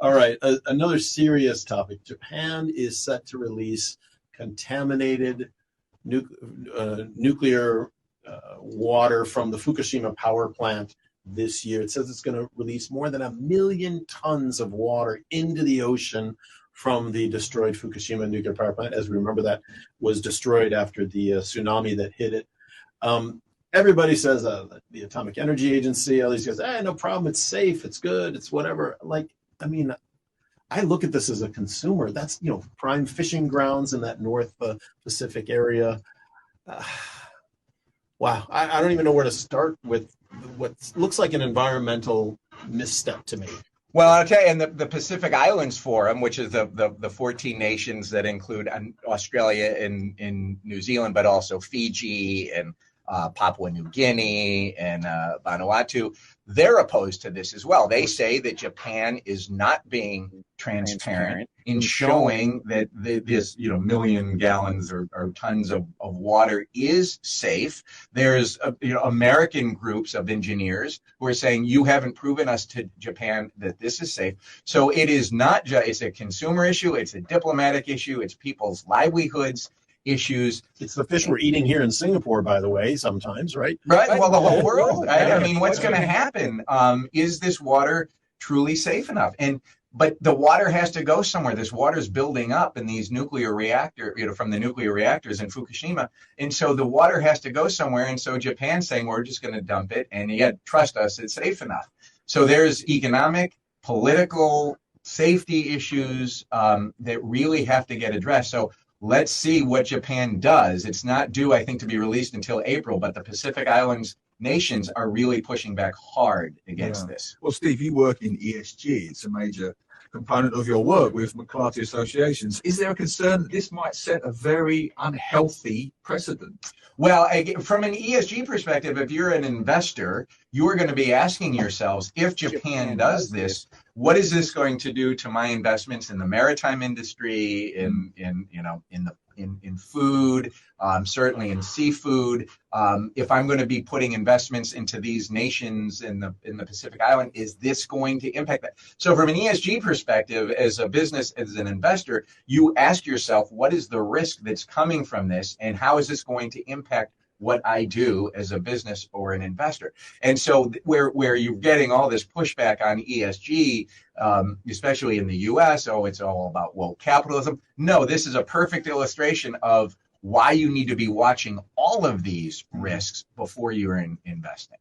All right, another serious topic. Japan is set to release contaminated nuclear water from the Fukushima power plant this year. It says it's going to release more than 1 million tons of water into the ocean from the destroyed Fukushima nuclear power plant. As we remember, that was destroyed after the tsunami that hit it. Everybody says the Atomic Energy Agency, all these guys, no problem, it's safe, it's good, it's whatever. I look at this as a consumer. That's, prime fishing grounds in that North Pacific area. Wow, I don't even know where to start with what looks like an environmental misstep to me. Well, I'll tell you, and the Pacific Islands Forum, which is the 14 nations that include Australia and New Zealand, but also Fiji and Papua New Guinea and Vanuatu, they're opposed to this as well. They say that Japan is not being transparent in showing that this, million gallons or tons of water is safe. There's, American groups of engineers who are saying you haven't proven us to Japan that this is safe. So it is not just, it's a consumer issue, it's a diplomatic issue, it's people's livelihoods issues. It's the fish we're eating here in Singapore, by the way, sometimes, right? Right. Well, the whole world. I mean, what's going to happen? Is this water truly safe enough? But the water has to go somewhere. This water is building up in these nuclear from the nuclear reactors in Fukushima. And so the water has to go somewhere. And so Japan's saying, we're just going to dump it. And yet, trust us, it's safe enough. So there's economic, political, safety issues that really have to get addressed. So let's see what Japan does. It's not due, I think, to be released until April, but the Pacific Islands nations are really pushing back hard against this. Well, Steve, you work in ESG. It's a major component of your work with McClarty Associations. Is there a concern that this might set a very unhealthy precedent? Well, from an ESG perspective, if you're an investor, you're going to be asking yourselves, if Japan does this, what is this going to do to my investments in the maritime industry, in food, certainly in seafood? If I'm going to be putting investments into these nations in the Pacific Island, is this going to impact that? So from an ESG perspective, as a business, as an investor, you ask yourself, what is the risk that's coming from this, and how is this going to impact what I do as a business or an investor? And so where you're getting all this pushback on ESG, especially in the US, it's all about woke capitalism. No, this is a perfect illustration of why you need to be watching all of these risks before you're investing.